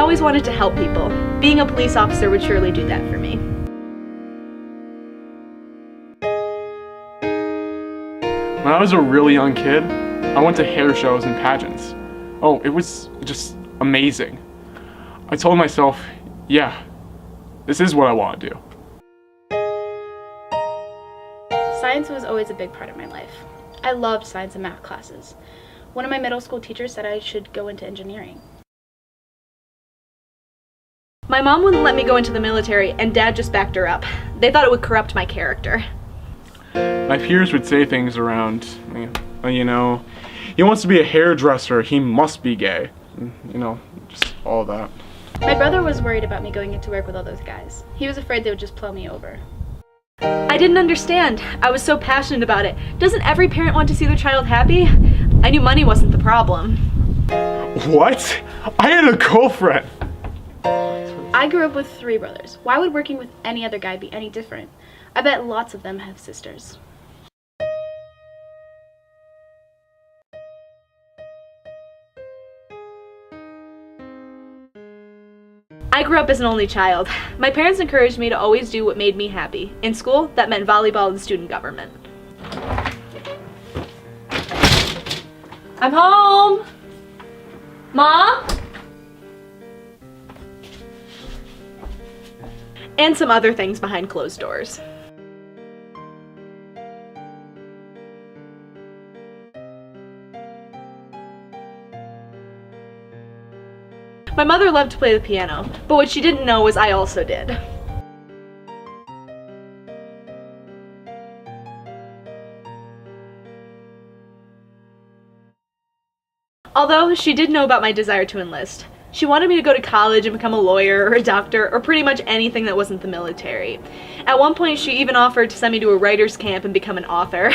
always wanted to help people. Being a police officer would surely do that for me. When I was a really young kid, I went to hair shows and pageants. Oh, it was just amazing. I told myself, yeah, this is what I want to do. Science was always a big part of my life. I loved science and math classes. One of my middle school teachers said I should go into engineering. My mom wouldn't let me go into the military, and Dad just backed her up. They thought it would corrupt my character. My peers would say things around, you know, he wants to be a hairdresser, he must be gay. You know, just all that. My brother was worried about me going into work with all those guys. He was afraid they would just plow me over. I didn't understand. I was so passionate about it. Doesn't every parent want to see their child happy? I knew money wasn't the problem. What? I had a girlfriend! I grew up with 3 brothers. Why would working with any other guy be any different? I bet lots of them have sisters. I grew up as an only child. My parents encouraged me to always do what made me happy. In school, that meant volleyball and student government. I'm home! Mom? And some other things behind closed doors. My mother loved to play the piano, but what she didn't know was I also did. Although she did know about my desire to enlist. She wanted me to go to college and become a lawyer or a doctor or pretty much anything that wasn't the military. At one point, she even offered to send me to a writer's camp and become an author.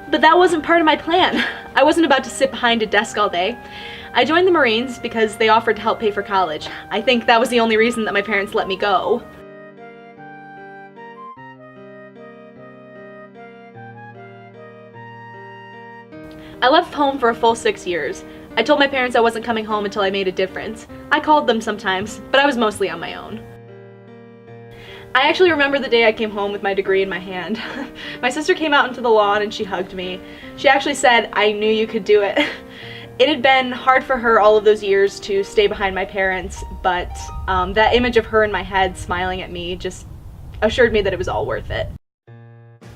But that wasn't part of my plan. I wasn't about to sit behind a desk all day. I joined the Marines because they offered to help pay for college. I think that was the only reason that my parents let me go. I left home for a full 6 years. I told my parents I wasn't coming home until I made a difference. I called them sometimes, but I was mostly on my own. I actually remember the day I came home with my degree in my hand. My sister came out into the lawn and she hugged me. She actually said, "I knew you could do it." It had been hard for her all of those years to stay behind my parents, but that image of her in my head smiling at me just assured me that it was all worth it.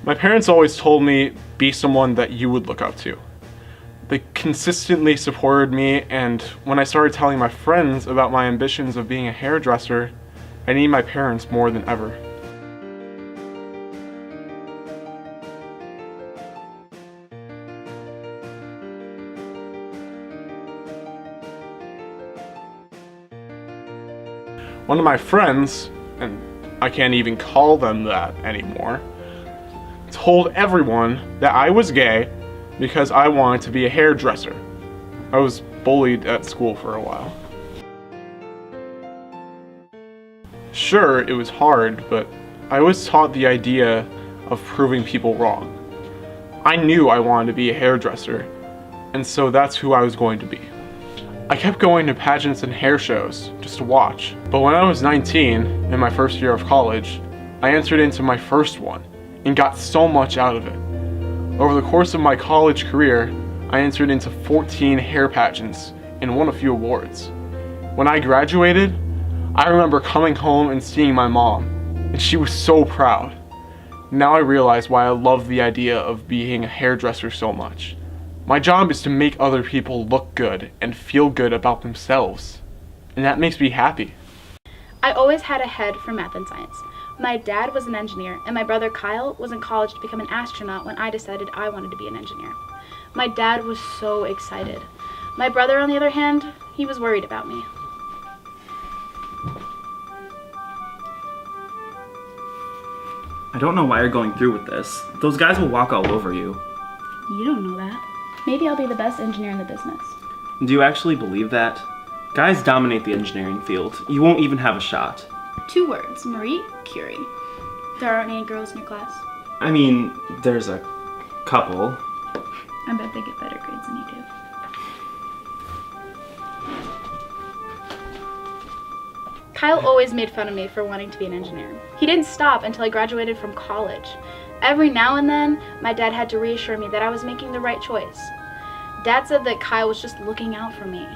My parents always told me, be someone that you would look up to. They consistently supported me, and when I started telling my friends about my ambitions of being a hairdresser, I need my parents more than ever. One of my friends, and I can't even call them that anymore, told everyone that I was gay because I wanted to be a hairdresser. I was bullied at school for a while. Sure, it was hard, but I was taught the idea of proving people wrong. I knew I wanted to be a hairdresser, and so that's who I was going to be. I kept going to pageants and hair shows just to watch, but when I was 19, in my first year of college, I entered into my first one and got so much out of it. Over the course of my college career, I entered into 14 hair pageants and won a few awards. When I graduated, I remember coming home and seeing my mom, and she was so proud. Now I realize why I love the idea of being a hairdresser so much. My job is to make other people look good and feel good about themselves, and that makes me happy. I always had a head for math and science. My dad was an engineer, and my brother Kyle was in college to become an astronaut when I decided I wanted to be an engineer. My dad was so excited. My brother, on the other hand, he was worried about me. I don't know why you're going through with this. Those guys will walk all over you. You don't know that. Maybe I'll be the best engineer in the business. Do you actually believe that? Guys dominate the engineering field. You won't even have a shot. 2 words, Marie Curie. There aren't any girls in your class? I mean, there's a couple. I bet they get better grades than you do. Kyle always made fun of me for wanting to be an engineer. He didn't stop until I graduated from college. Every now and then, my dad had to reassure me that I was making the right choice. Dad said that Kyle was just looking out for me.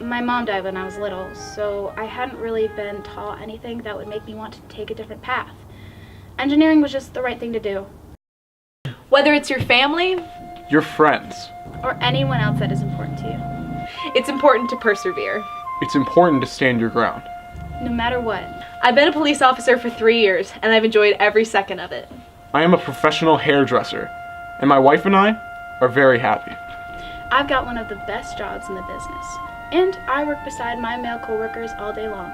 My mom died when I was little, so I hadn't really been taught anything that would make me want to take a different path. Engineering was just the right thing to do. Whether it's your family, Your friends. Or anyone else that is important to you. it's important to persevere. It's important to stand your ground. No matter what. I've been a police officer for 3 years, and I've enjoyed every second of it. I am a professional hairdresser, and my wife and I are very happy. I've got one of the best jobs in the business. And I work beside my male coworkers all day long.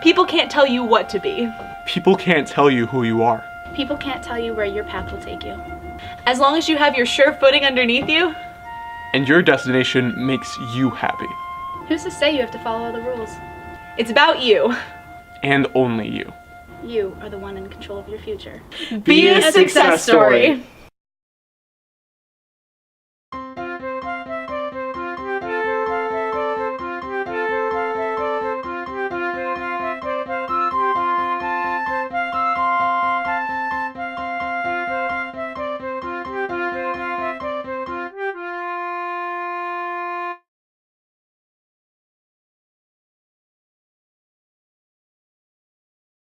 People can't tell you what to be. People can't tell you who you are. People can't tell you where your path will take you. As long as you have your sure footing underneath you, And your destination makes you happy. Who's to say you have to follow the rules? it's about you. And only you. You are the one in control of your future. Be a success story.